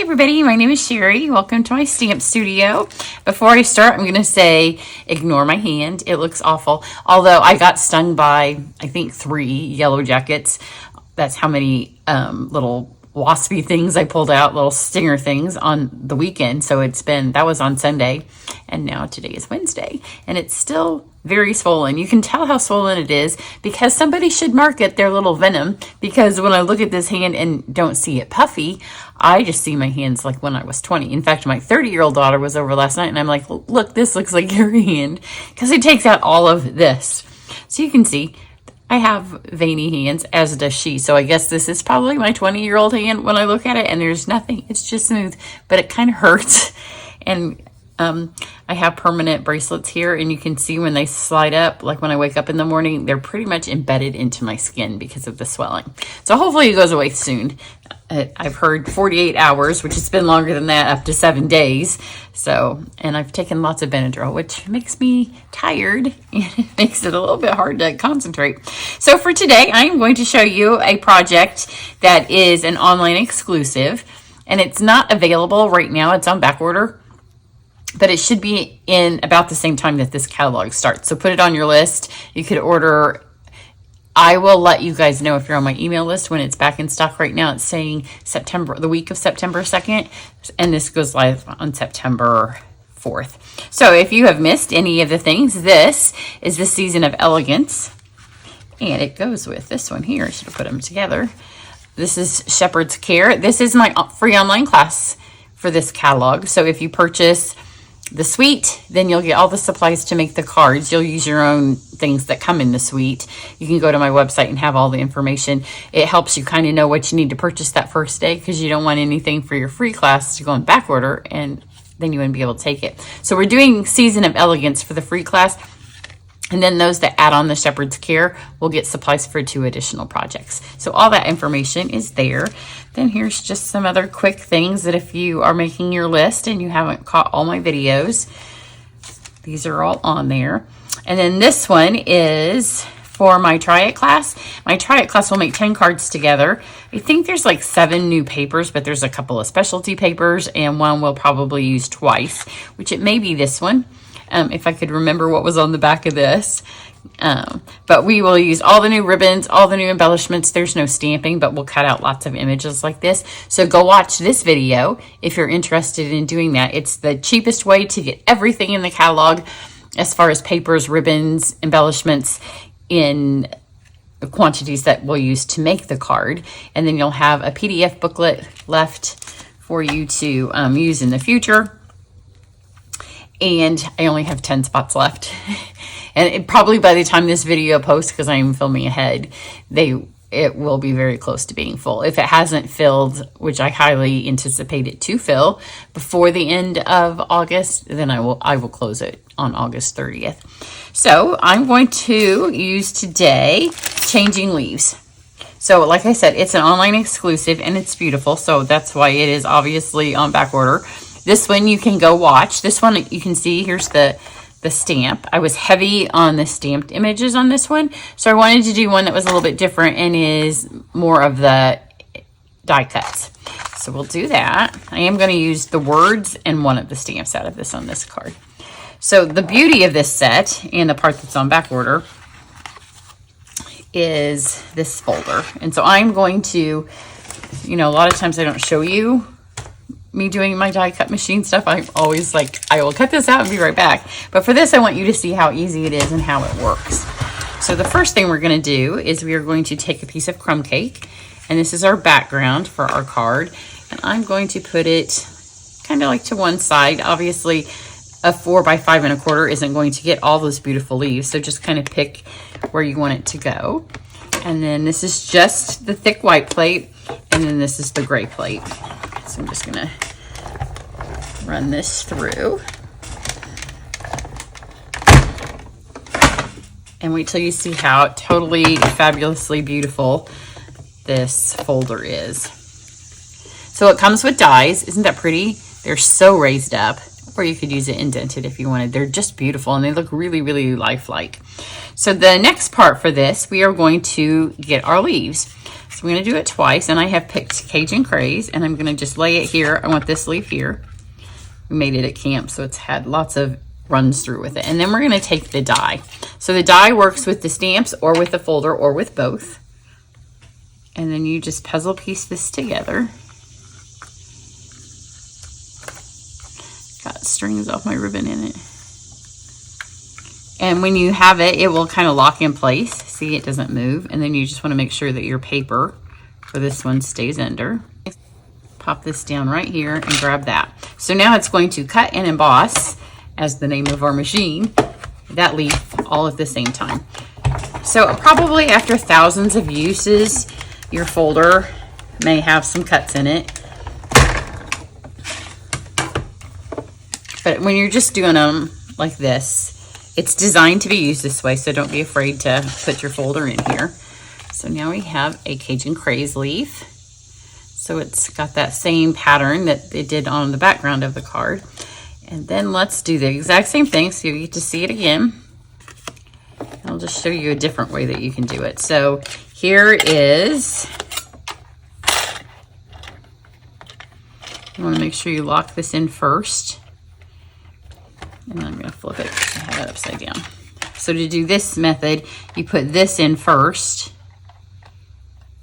everybody, my name is Sherry. Welcome to my stamp studio. Before I start, I'm going to say, ignore my hand. It looks awful. Although I got stung by, I think, 3 yellow jackets. That's how many little waspy things I pulled out, little stinger things on the weekend. So that was on Sunday, and now today is Wednesday, and it's still very swollen. You can tell how swollen it is because somebody should market their little venom, because when I look at this hand and don't see it puffy, I just see my hands like when I was 20. In fact, my 30-year-old daughter was over last night and I'm like, look, this looks like your hand, because it takes out all of this. So you can see I have veiny hands, as does she. So I guess this is probably my 20-year-old hand when I look at it, and there's nothing. It's just smooth, but it kind of hurts. And I have permanent bracelets here, and you can see when they slide up, like when I wake up in the morning, they're pretty much embedded into my skin because of the swelling. So hopefully it goes away soon. I've heard 48 hours, which has been longer than that, up to 7 days. So, and I've taken lots of Benadryl, which makes me tired and it makes it a little bit hard to concentrate. So for today, I am going to show you a project that is an online exclusive, and it's not available right now. It's on back order, but it should be in about the same time that this catalog starts. So put it on your list. You could order. I will let you guys know if you're on my email list when it's back in stock. Right now it's saying September, the week of September 2nd, and this goes live on September 4th. So if you have missed any of the things, this is the Season of Elegance, and it goes with this one here. I should have put them together. This is Shepherd's Care. This is my free online class for this catalog. So if you purchase the suite, then you'll get all the supplies to make the cards. You'll use your own things that come in the suite. You can go to my website and have all the information. It helps you kind of know what you need to purchase that first day, because you don't want anything for your free class to go in back order and then you wouldn't be able to take it. So we're doing Season of Elegance for the free class, and then those that add on the Shepherd's Care will get supplies for 2 additional projects. So all that information is there. Then here's just some other quick things that if you are making your list and you haven't caught all my videos, these are all on there. And then this one is for my Try It class. My Try It class will make 10 cards together. I think there's like 7 new papers, but there's a couple of specialty papers, and one we'll probably use twice, which it may be this one. If I could remember what was on the back of this. But we will use all the new ribbons, all the new embellishments. There's no stamping, but we'll cut out lots of images like this. So go watch this video if you're interested in doing that. It's the cheapest way to get everything in the catalog as far as papers, ribbons, embellishments in quantities that we'll use to make the card. And then you'll have a PDF booklet left for you to use in the future. And I only have 10 spots left. And probably by the time this video posts, because I am filming ahead, it will be very close to being full. If it hasn't filled, which I highly anticipate it to fill before the end of August, then I will close it on August 30th. So I'm going to use today Changing Leaves. So like I said, it's an online exclusive and it's beautiful. So that's why it is obviously on back order. This one you can go watch. This one you can see, here's the stamp. I was heavy on the stamped images on this one. So I wanted to do one that was a little bit different and is more of the die cuts. So we'll do that. I am going to use the words and one of the stamps out of this on this card. So the beauty of this set and the part that's on back order is this folder. And so I'm going to, a lot of times I don't show you me doing my die cut machine stuff. I'm always like, I will cut this out and be right back. But for this, I want you to see how easy it is and how it works. So the first thing we're going to do is we are going to take a piece of crumb cake, and this is our background for our card. And I'm going to put it kind of like to one side. Obviously, a 4 by 5 1/4 isn't going to get all those beautiful leaves. So just kind of pick where you want it to go. And then this is just the thick white plate, and then this is the gray plate. So I'm just going to run this through. And wait till you see how totally fabulously beautiful this folder is. So it comes with dies. Isn't that pretty? They're so raised up. Or you could use it indented if you wanted. They're just beautiful and they look really, really lifelike. So the next part for this, we are going to get our leaves. So So I'm going to do it twice, and I have picked Cajun Craze, and I'm going to just lay it here. I want this leaf here. We made it at camp, so it's had lots of runs through with it. And then we're going to take the die. So the die works with the stamps or with the folder or with both. And then you just puzzle piece this together. Got strings off my ribbon in it. And when you have it, it will kind of lock in place. See, it doesn't move. And then you just want to make sure that your paper for this one stays under. Pop this down right here and grab that. So now it's going to cut and emboss, as the name of our machine, that leaf all at the same time. So probably after thousands of uses, your folder may have some cuts in it. But when you're just doing them like this, it's designed to be used this way, so don't be afraid to put your folder in here. So now we have a Cajun Craze leaf. So it's got that same pattern that it did on the background of the card. And then let's do the exact same thing so you get to see it again. I'll just show you a different way that you can do it. So here is, you want to make sure you lock this in first. And then I'm going to flip it and have it upside down. So to do this method, you put this in first.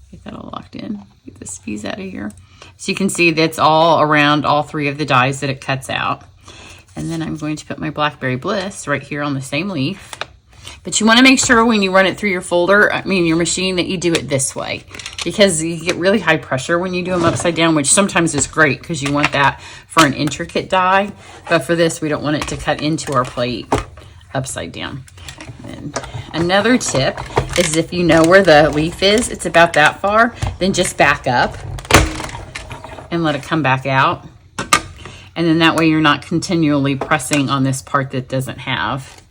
Get that all locked in. Get this piece out of here. So you can see that's all around all three of the dies that it cuts out. And then I'm going to put my Blackberry Bliss right here on the same leaf. But you want to make sure when you run it through your folder, your machine, that you do it this way. Because you get really high pressure when you do them upside down, which sometimes is great because you want that for an intricate die. But for this, we don't want it to cut into our plate upside down. And another tip is if you know where the leaf is, it's about that far, then just back up and let it come back out. And then that way you're not continually pressing on this part that doesn't have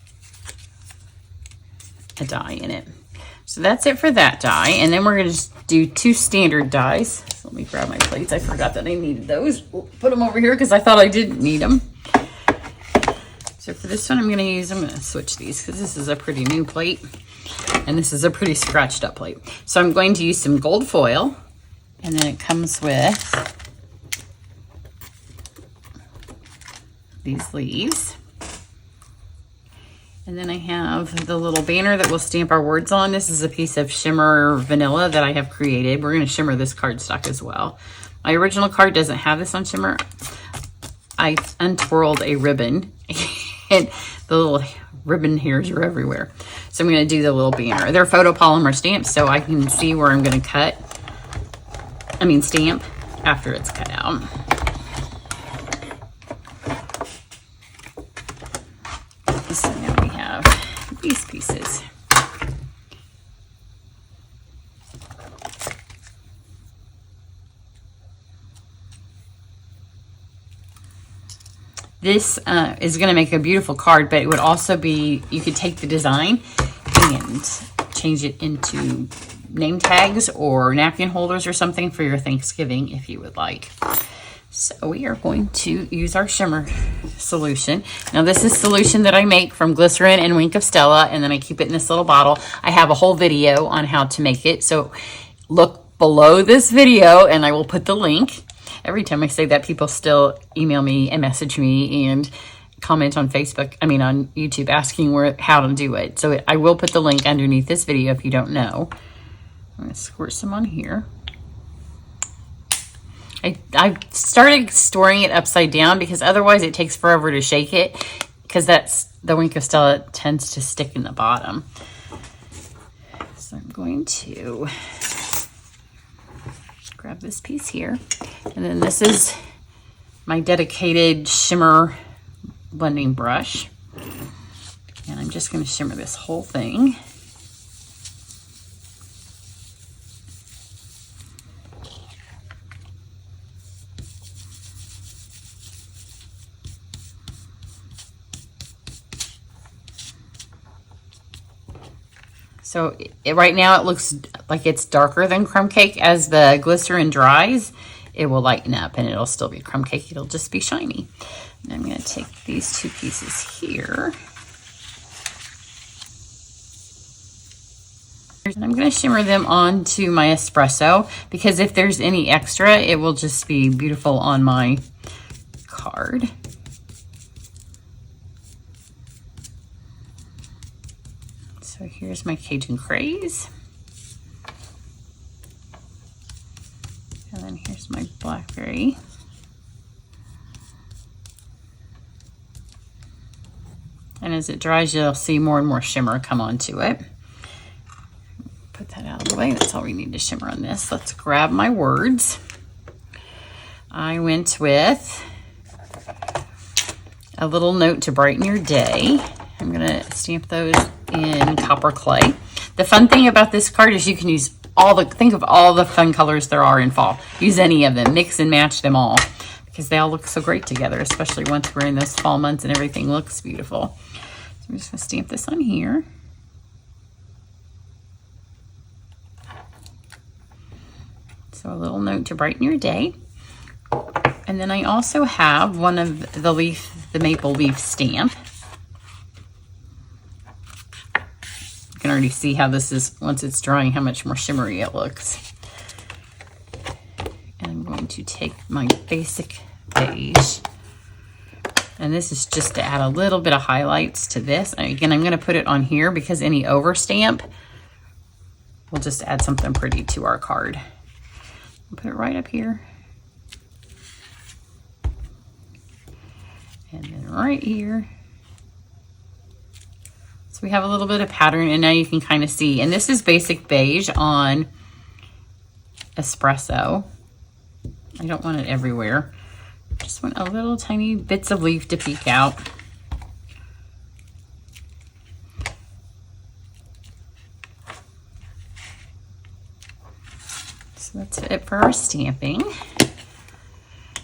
a die in it. So that's it for that die. And then we're going to just do two standard dies. So let me grab my plates. I forgot that I needed those. We'll put them over here because I thought I didn't need them. So for this one, I'm going to switch these because this is a pretty new plate. And this is a pretty scratched up plate. So I'm going to use some gold foil. And then it comes with these leaves. And then I have the little banner that we'll stamp our words on. This is a piece of shimmer vanilla that I have created. We're going to shimmer this cardstock as well. My original card doesn't have this on shimmer. I untwirled a ribbon and the little ribbon hairs are everywhere. So I'm going to do the little banner. They're photopolymer stamps, so I can see where I'm going to stamp after it's cut out. So now we have these pieces. This is going to make a beautiful card, but it would also be, you could take the design and change it into name tags or napkin holders or something for your Thanksgiving if you would like. So we are going to use our shimmer solution. Now this is solution that I make from glycerin and Wink of Stella, and then I keep it in this little bottle. I have a whole video on how to make it, so look below this video and I will put the link. Every time I say that, people still email me and message me and comment on Facebook, on YouTube, asking how to do it. So I will put the link underneath this video if you don't know. I'm going to squirt some on here. I started storing it upside down because otherwise it takes forever to shake it, because that's the Wink of Stella tends to stick in the bottom. So I'm going to grab this piece here, and then this is my dedicated shimmer blending brush, and I'm just going to shimmer this whole thing. So right now it looks like it's darker than crumb cake. As the glycerin dries, it will lighten up and it'll still be crumb cake. It'll just be shiny. And I'm going to take these two pieces here. And I'm going to shimmer them onto my espresso because if there's any extra, it will just be beautiful on my card. So here's my Cajun Craze. And then here's my blackberry. And as it dries, you'll see more and more shimmer come onto it. Put that out of the way. That's all we need to shimmer on this. Let's grab my words. I went with a little note to brighten your day. I'm going to stamp those in copper clay. The fun thing about this card is you can use think of all the fun colors there are in fall. Use any of them, mix and match them all because they all look so great together, especially once we're in those fall months and everything looks beautiful. So I'm just going to stamp this on here. So a little note to brighten your day. And then I also have one of the maple leaf stamp. You can already see how this is, once it's drying, how much more shimmery it looks. And I'm going to take my basic beige. And this is just to add a little bit of highlights to this. And again, I'm going to put it on here because any overstamp will just add something pretty to our card. I'll put it right up here. And then right here. So we have a little bit of pattern, and now you can kind of see. And this is basic beige on espresso. I don't want it everywhere. Just want a little tiny bits of leaf to peek out. So that's it for our stamping.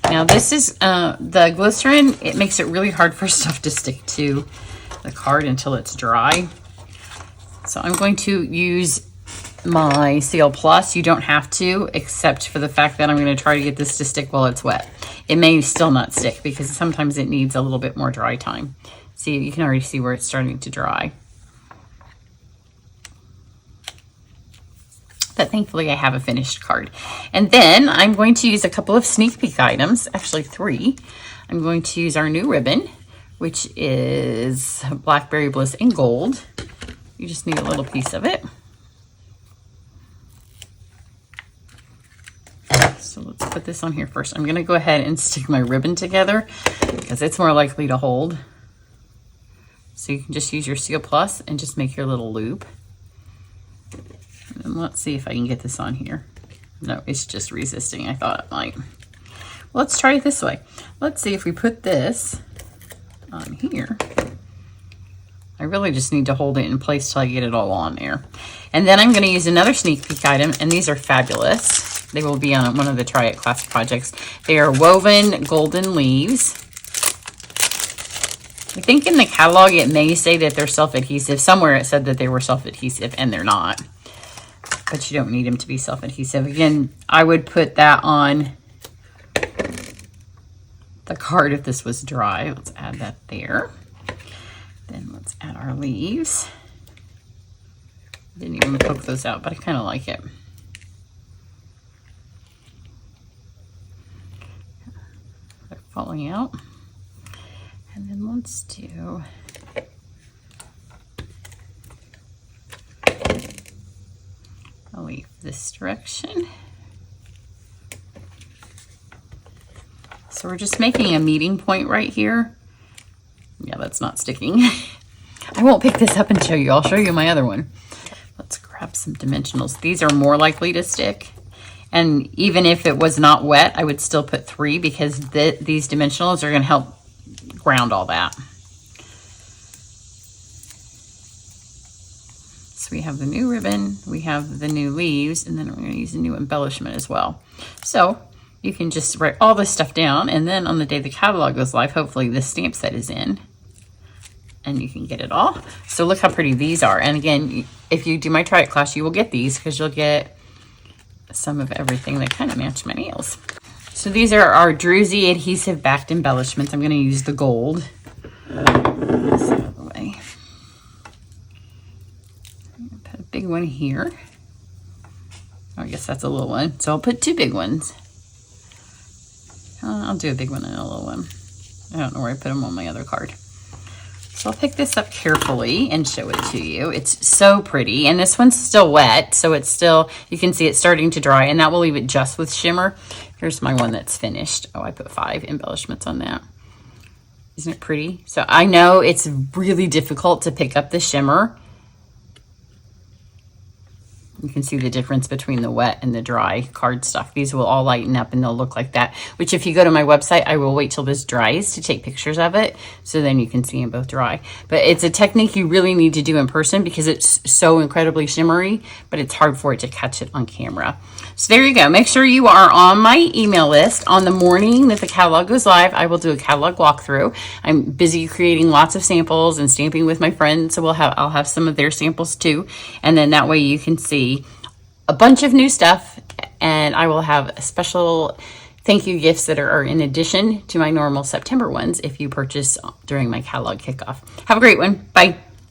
Now this is the glycerin. It makes it really hard for stuff to stick to the card until it's dry. So I'm going to use my Seal Plus. You don't have to, except for the fact that I'm going to try to get this to stick while it's wet. It may still not stick because sometimes it needs a little bit more dry time. See, you can already see where it's starting to dry. But thankfully I have a finished card. And then I'm going to use a couple of sneak peek items, actually 3. I'm going to use our new ribbon, which is Blackberry Bliss in gold. You just need a little piece of it. So let's put this on here first. I'm going to go ahead and stick my ribbon together because it's more likely to hold. So you can just use your Seal Plus and just make your little loop. And let's see if I can get this on here. No, it's just resisting. I thought it might. Well, let's try it this way. Let's see if we put this on here. I really just need to hold it in place till I get it all on there. And then I'm going to use another sneak peek item, and these are fabulous. They will be on one of the Try It class projects. They are woven golden leaves. I think in the catalog it may say that they're self-adhesive. Somewhere it said that they were self-adhesive, and they're not. But you don't need them to be self-adhesive. Again, I would put that on the card if this was dry. Let's add that there. Then let's add our leaves. Didn't even poke those out, but I kind of like it. They're falling out. And then let's do a leaf this direction. So we're just making a meeting point right here. Yeah, that's not sticking. I won't pick this up and show you. I'll show you my other one. Let's grab some dimensionals. These are more likely to stick. And even if it was not wet, I would still put 3 because these dimensionals are going to help ground all that. So we have the new ribbon, we have the new leaves, and then we're going to use a new embellishment as well. So you can just write all this stuff down, and then on the day the catalog goes live, hopefully this stamp set is in, and you can get it all. So look how pretty these are. And again, if you do my Try It class, you will get these because you'll get some of everything that kind of match my nails. So these are our Druzy adhesive backed embellishments. I'm going to use the gold. This out of the way. big one here. Oh, I guess that's a little one. So I'll put 2 big ones. I'll do a big one and a little one. I don't know where I put them on my other card. So I'll pick this up carefully and show it to you. It's so pretty. And this one's still wet, so it's still, you can see it's starting to dry, and that will leave it just with shimmer. Here's my one that's finished. Oh, I put 5 embellishments on that. Isn't it pretty? So I know it's really difficult to pick up the shimmer. You can see the difference between the wet and the dry cardstock. These will all lighten up and they'll look like that, which if you go to my website, I will wait till this dries to take pictures of it. So then you can see them both dry. But it's a technique you really need to do in person because it's so incredibly shimmery, but it's hard for it to catch it on camera. So there you go. Make sure you are on my email list. On the morning that the catalog goes live, I will do a catalog walkthrough. I'm busy creating lots of samples and stamping with my friends. So I'll have some of their samples too. And then that way you can see a bunch of new stuff, and I will have special thank you gifts that are in addition to my normal September ones if you purchase during my catalog kickoff. Have a great one. Bye.